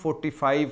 45,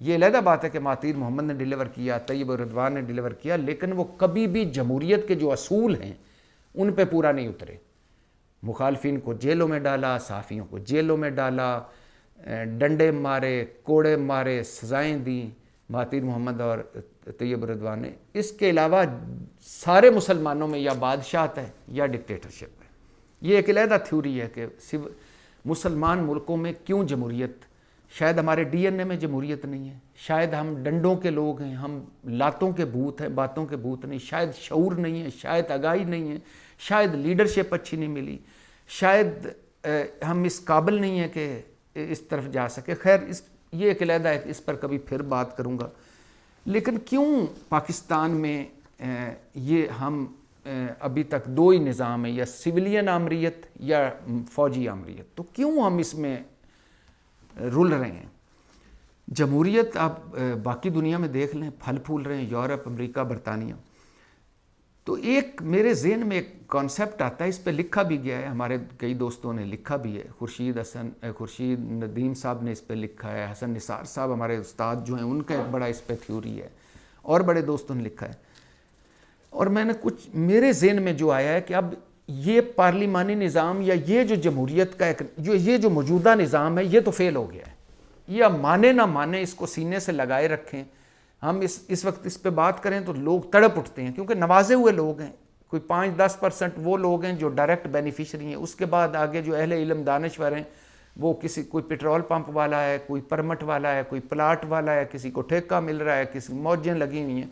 یہ علیحدہ بات ہے کہ مہاتیر محمد نے ڈیلیور کیا، طیب الرضوان نے ڈیلیور کیا، لیکن وہ کبھی بھی جمہوریت کے جو اصول ہیں ان پہ پورا نہیں اترے. مخالفین کو جیلوں میں ڈالا، صحافیوں کو جیلوں میں ڈالا، ڈنڈے مارے، کوڑے مارے، سزائیں دیں مہاتیر محمد اور طیب الرضوان نے. اس کے علاوہ سارے مسلمانوں میں یا بادشاہت ہے یا ڈکٹیٹرشپ ہے. یہ ایک علیحدہ تھیوری ہے کہ مسلمان ملکوں میں کیوں جمہوریت، شاید ہمارے ڈی این اے میں جمہوریت نہیں ہے، شاید ہم ڈنڈوں کے لوگ ہیں، ہم لاتوں کے بھوت ہیں، باتوں کے بھوت نہیں، شاید شعور نہیں ہے، شاید آگاہی نہیں ہے، شاید لیڈرشپ اچھی نہیں ملی، شاید ہم اس قابل نہیں ہیں کہ اس طرف جا سکے. خیر یہ ایک علیحدہ ہے، اس پر کبھی پھر بات کروں گا. لیکن کیوں پاکستان میں یہ ہم ابھی تک دو ہی نظام ہے، یا سویلین آمریت یا فوجی آمریت، تو کیوں ہم اس میں رول رہے ہیں؟ جمہوریت آپ باقی دنیا میں دیکھ لیں، پھل پھول رہے ہیں، یورپ، امریکہ، برطانیہ. تو ایک میرے ذہن میں ایک کانسیپٹ آتا ہے، اس پہ لکھا بھی گیا ہے، ہمارے کئی دوستوں نے لکھا بھی ہے. خورشید ندیم صاحب نے اس پہ لکھا ہے، حسن نثار صاحب ہمارے استاد جو ہیں ان کا ایک بڑا اس پہ تھیوری ہے، اور بڑے دوستوں نے لکھا ہے. اور میں نے کچھ میرے ذہن میں جو آیا ہے کہ اب یہ پارلیمانی نظام یا یہ جو جمہوریت کا ایک یہ جو موجودہ نظام ہے یہ تو فیل ہو گیا ہے. یہ اب مانے نہ مانے اس کو سینے سے لگائے رکھیں. ہم اس وقت اس پہ بات کریں تو لوگ تڑپ اٹھتے ہیں، کیونکہ نوازے ہوئے لوگ ہیں. کوئی 5-10% وہ لوگ ہیں جو ڈائریکٹ بینیفیشری ہیں. اس کے بعد آگے جو اہل علم دانشور ہیں وہ کوئی پیٹرول پمپ والا ہے، کوئی پرمٹ والا ہے، کوئی پلاٹ والا ہے، کسی کو ٹھیکہ مل رہا ہے، کسی موجیں لگی ہوئی ہیں.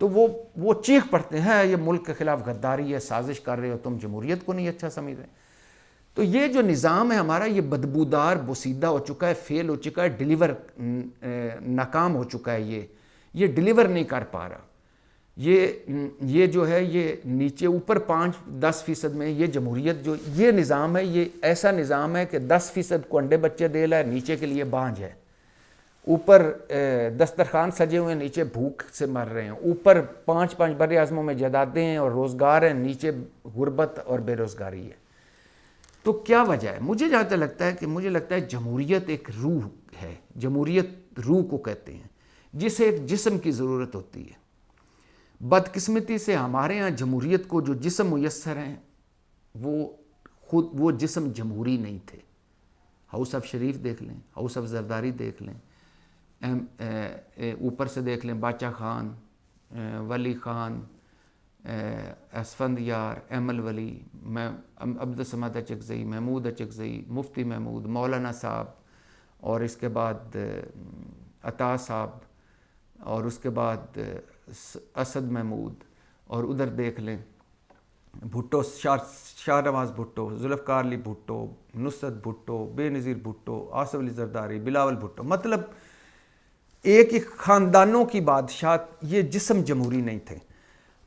تو وہ چیخ پڑتے ہیں یہ ملک کے خلاف غداری ہے، سازش کر رہے ہو تم، جمہوریت کو نہیں اچھا سمجھ رہے. تو یہ جو نظام ہے ہمارا یہ بدبودار، بوسیدہ ہو چکا ہے، فیل ہو چکا ہے، ڈیلیور ناکام ہو چکا ہے. یہ ڈیلیور نہیں کر پا رہا. یہ جو ہے یہ نیچے اوپر 5-10% میں یہ جمہوریت جو یہ نظام ہے یہ ایسا نظام ہے کہ 10% کو انڈے بچے دے رہا ہے، نیچے کے لیے بانجھ ہے. اوپر دسترخوان سجے ہوئے ہیں، نیچے بھوک سے مر رہے ہیں. اوپر 5 بر اعظموں میں جائیدادیں ہیں اور روزگار ہیں، نیچے غربت اور بے روزگاری ہے. تو کیا وجہ ہے؟ مجھے جہاں تک لگتا ہے جمہوریت ایک روح ہے. جمہوریت روح کو کہتے ہیں جسے ایک جسم کی ضرورت ہوتی ہے. بدقسمتی سے ہمارے ہاں جمہوریت کو جو جسم میسر ہیں وہ جسم جمہوری نہیں تھے. ہاؤس آف شریف دیکھ لیں، ہاؤس آف زرداری دیکھ لیں، اوپر سے دیکھ لیں باچا خان، ولی خان، اسفند یار، احمد ولی، عبدالصمد اچکزئی، محمود اچکزئی، مفتی محمود، مولانا صاحب، اور اس کے بعد عطا صاحب، اور اس کے بعد اسد محمود، اور ادھر دیکھ لیں بھٹو، شاہ نواز بھٹو، ذوالفقار علی بھٹو، نصرت بھٹو، بے نظیر بھٹو، آصف علی زرداری، بلاول بھٹو. مطلب ایک خاندانوں کی بادشاہ. یہ جسم جمہوری نہیں تھے.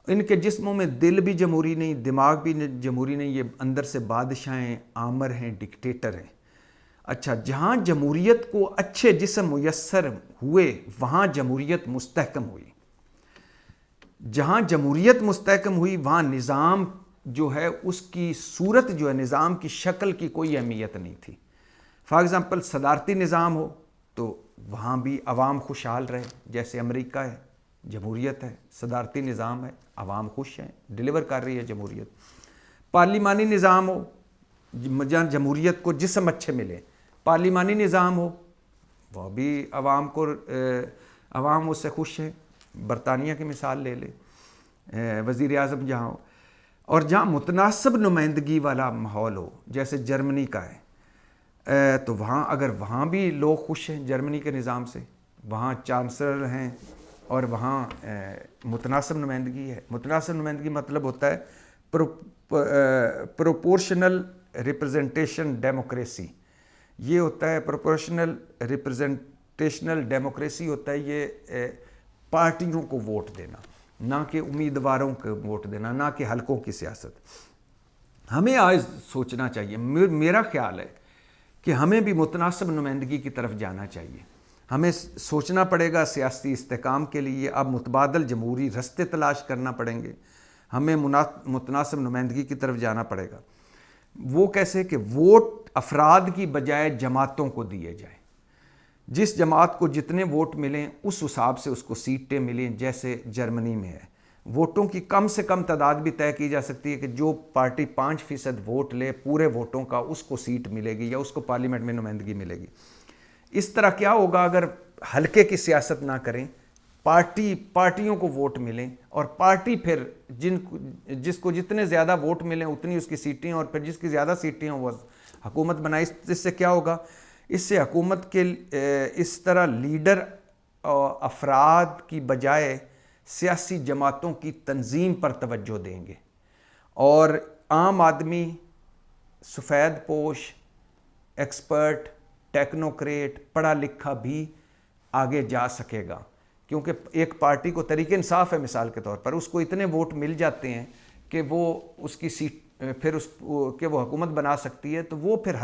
ان کے جسموں میں دل بھی جمہوری نہیں، دماغ بھی جمہوری نہیں. یہ اندر سے بادشاہ ہیں، آمر ہیں، ڈکٹیٹر ہیں. اچھا، جہاں جمہوریت کو اچھے جسم میسر ہوئے وہاں جمہوریت مستحکم ہوئی. جہاں جمہوریت مستحکم ہوئی وہاں نظام جو ہے اس کی صورت جو ہے، نظام کی شکل کی کوئی اہمیت نہیں تھی. فار ایگزامپل صدارتی نظام ہو تو وہاں بھی عوام خوشحال رہے، جیسے امریکہ ہے، جمہوریت ہے، صدارتی نظام ہے، عوام خوش ہیں، ڈیلیور کر رہی ہے جمہوریت. پارلیمانی نظام ہو جہاں جمہوریت کو جسم اچھے ملے، پارلیمانی نظام ہو وہ بھی عوام اس سے خوش ہیں. برطانیہ کی مثال لے لے، وزیر اعظم جہاں ہو. اور جہاں متناسب نمائندگی والا ماحول ہو جیسے جرمنی کا ہے، تو وہاں بھی لوگ خوش ہیں جرمنی کے نظام سے. وہاں چانسلر ہیں اور وہاں متناسب نمائندگی ہے. متناسب نمائندگی مطلب ہوتا ہے پروپورشنل ریپرزنٹیشن ڈیموکریسی. یہ ہوتا ہے پروپورشنل ریپرزنٹیشنل ڈیموکریسی ہوتا ہے یہ پارٹیوں کو ووٹ دینا، نہ کہ امیدواروں کو ووٹ دینا، نہ کہ حلقوں کی سیاست. ہمیں آج سوچنا چاہیے، میرا خیال ہے کہ ہمیں بھی متناسب نمائندگی کی طرف جانا چاہیے. ہمیں سوچنا پڑے گا سیاسی استحکام کے لیے اب متبادل جمہوری رستے تلاش کرنا پڑیں گے. ہمیں متناسب نمائندگی کی طرف جانا پڑے گا. وہ کیسے کہ ووٹ افراد کی بجائے جماعتوں کو دیے جائیں. جس جماعت کو جتنے ووٹ ملیں اس حساب سے اس کو سیٹیں ملیں، جیسے جرمنی میں ہے۔ ووٹوں کی کم سے کم تعداد بھی طے کی جا سکتی ہے کہ جو پارٹی 5% ووٹ لے پورے ووٹوں کا اس کو سیٹ ملے گی یا اس کو پارلیمنٹ میں نمائندگی ملے گی۔ اس طرح کیا ہوگا اگر حلقے کی سیاست نہ کریں، پارٹیوں کو ووٹ ملیں اور پارٹی پھر جس کو جتنے زیادہ ووٹ ملیں اتنی اس کی سیٹیں، اور پھر جس کی زیادہ سیٹیں ہوں وہ حکومت بنائے۔ اس سے کیا ہوگا؟ اس سے حکومت کے اس طرح لیڈر افراد کی بجائے سیاسی جماعتوں کی تنظیم پر توجہ دیں گے، اور عام آدمی، سفید پوش، ایکسپرٹ، ٹیکنوکریٹ، پڑھا لکھا بھی آگے جا سکے گا، کیونکہ ایک پارٹی کو تحریک انصاف ہے مثال کے طور پر، اس کو اتنے ووٹ مل جاتے ہیں کہ وہ اس کی سیٹ پھر کہ وہ حکومت بنا سکتی ہے، تو وہ پھر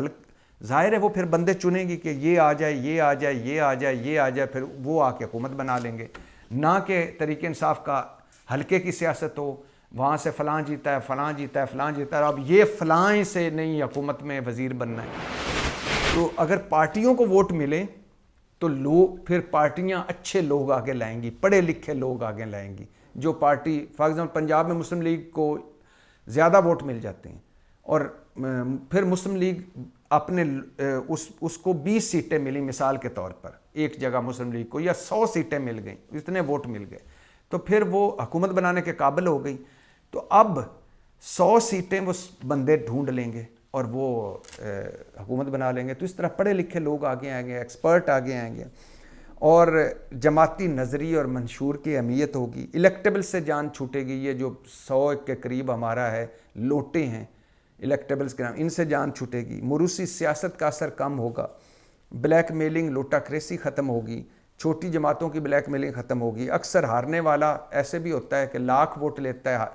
ظاہر ہے وہ پھر بندے چنیں گی کہ یہ آ جائے، یہ آ جائے، یہ آ جائے، یہ آ جائے، پھر وہ آ کے حکومت بنا لیں گے۔ نہ کہ تحریک انصاف کا حلقے کی سیاست ہو، وہاں سے فلاں جیتا ہے، فلاں جیتا ہے، فلاں جیتا ہے، اب یہ فلاں سے نہیں حکومت میں وزیر بننا ہے۔ تو اگر پارٹیوں کو ووٹ ملے تو پھر پارٹیاں اچھے لوگ آگے لائیں گی، پڑھے لکھے لوگ آگے لائیں گی۔ جو پارٹی فار ایگزامپل پنجاب میں مسلم لیگ کو زیادہ ووٹ مل جاتے ہیں، اور پھر مسلم لیگ اپنے اس کو 20 سیٹیں ملی مثال کے طور پر، ایک جگہ مسلم لیگ کو، یا 100 سیٹیں مل گئیں، اتنے ووٹ مل گئے، تو پھر وہ حکومت بنانے کے قابل ہو گئی۔ تو اب 100 سیٹیں وہ بندے ڈھونڈ لیں گے اور وہ حکومت بنا لیں گے۔ تو اس طرح پڑھے لکھے لوگ آگے آئیں گے، ایکسپرٹ آگے آئیں گے، اور جماعتی نظریے اور منشور کی اہمیت ہوگی۔ الیکٹیبل سے جان چھوٹے گی، یہ جو 100 کے قریب ہمارا ہے لوٹے ہیں الیکٹیبلز کے نام، ان سے جان چھوٹے گی۔ موروثی سیاست کا اثر کم ہوگا، بلیک میلنگ، لوٹا کریسی ختم ہوگی، چھوٹی جماعتوں کی بلیک میلنگ ختم ہوگی۔ اکثر ہارنے والا ایسے بھی ہوتا ہے کہ 1,00,000 ووٹ لیتا ہے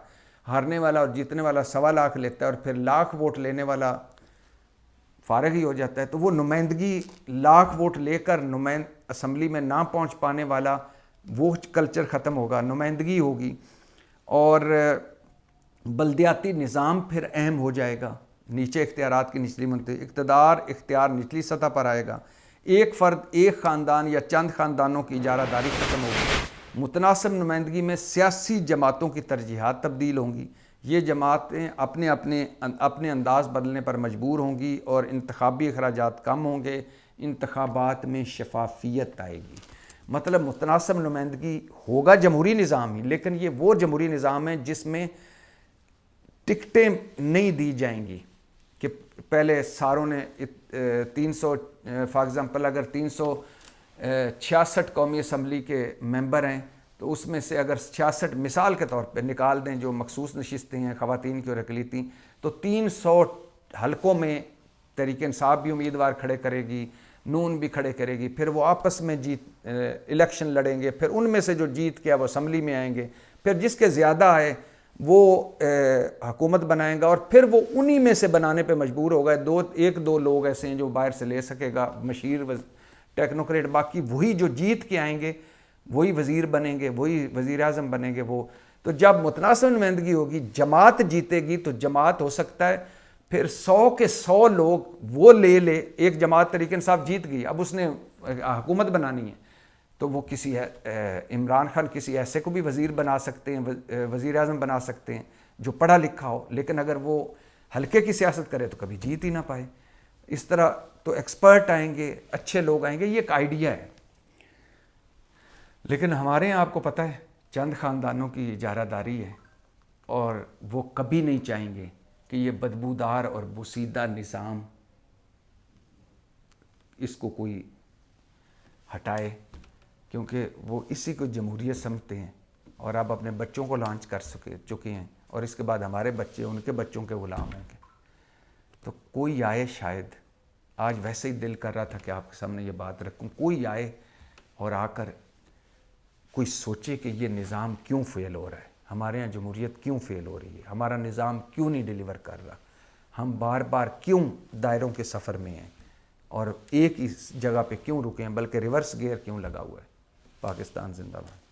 ہارنے والا، اور جیتنے والا 1,25,000 لیتا ہے، اور پھر 1,00,000 ووٹ لینے والا فارغ ہی ہو جاتا ہے۔ تو وہ نمائندگی 1,00,000 ووٹ لے کر اسمبلی میں نہ پہنچ پانے والا وہ کلچر ختم ہوگا، نمائندگی ہوگی، اور بلدیاتی نظام پھر اہم ہو جائے گا۔ نیچے اختیارات کی نچلی منتقلی، اختیار نچلی سطح پر آئے گا۔ ایک فرد، ایک خاندان یا چند خاندانوں کی اجارہ داری ختم ہوگی۔ متناسب نمائندگی میں سیاسی جماعتوں کی ترجیحات تبدیل ہوں گی۔ یہ جماعتیں اپنے انداز بدلنے پر مجبور ہوں گی، اور انتخابی اخراجات کم ہوں گے، انتخابات میں شفافیت آئے گی۔ مطلب متناسب نمائندگی ہوگا جمہوری نظام ہی، لیکن یہ وہ جمہوری نظام ہے جس میں ٹکٹیں نہیں دی جائیں گی کہ پہلے ساروں نے 300 فار ایگزامپل اگر 366 قومی اسمبلی کے ممبر ہیں تو اس میں سے اگر 66 مثال کے طور پہ نکال دیں جو مخصوص نشستیں ہیں خواتین کی اور اقلیتی، تو 300 حلقوں میں تحریک انصاف بھی امیدوار کھڑے کرے گی، نون بھی کھڑے کرے گی، پھر وہ آپس میں الیکشن لڑیں گے، پھر ان میں سے جو جیت کے اب اسمبلی میں آئیں گے، پھر جس کے زیادہ آئے وہ حکومت بنائیں گا، اور پھر وہ انہی میں سے بنانے پہ مجبور ہوگا۔ ایک دو لوگ ایسے ہیں جو باہر سے لے سکے گا، مشیر، ٹیکنوکریٹ، باقی وہی جو جیت کے آئیں گے وہی وزیر بنیں گے، وہی وزیر اعظم بنیں گے وہ۔ تو جب متناسب نمائندگی ہوگی، جماعت جیتے گی، تو جماعت ہو سکتا ہے پھر 100 کے 100 لوگ وہ لے ایک جماعت تحریک انصاف جیت گئی، اب اس نے حکومت بنانی ہے، تو وہ کسی عمران خان کسی ایسے کو بھی وزیر بنا سکتے ہیں، وزیر اعظم بنا سکتے ہیں جو پڑھا لکھا ہو، لیکن اگر وہ حلقے کی سیاست کرے تو کبھی جیت ہی نہ پائے۔ اس طرح تو ایکسپرٹ آئیں گے، اچھے لوگ آئیں گے، یہ ایک آئیڈیا ہے۔ لیکن ہمارے یہاں آپ کو پتہ ہے چند خاندانوں کی اجارہ داری ہے، اور وہ کبھی نہیں چاہیں گے کہ یہ بدبودار اور بوسیدہ نظام اس کو کوئی ہٹائے، کیونکہ وہ اسی کو جمہوریت سمجھتے ہیں، اور اب اپنے بچوں کو لانچ کر چکے ہیں، اور اس کے بعد ہمارے بچے ان کے بچوں کے غلام ہوں گے۔ تو کوئی آئے، شاید آج ویسے ہی دل کر رہا تھا کہ آپ کے سامنے یہ بات رکھوں، کوئی آئے اور آ کر کوئی سوچے کہ یہ نظام کیوں فیل ہو رہا ہے، ہمارے یہاں جمہوریت کیوں فیل ہو رہی ہے، ہمارا نظام کیوں نہیں ڈیلیور کر رہا، ہم بار بار کیوں دائروں کے سفر میں ہیں، اور ایک ہی جگہ پہ کیوں رکے ہیں، بلکہ ریورس گیئر کیوں لگا ہوا ہے۔ پاکستان زندہ باد۔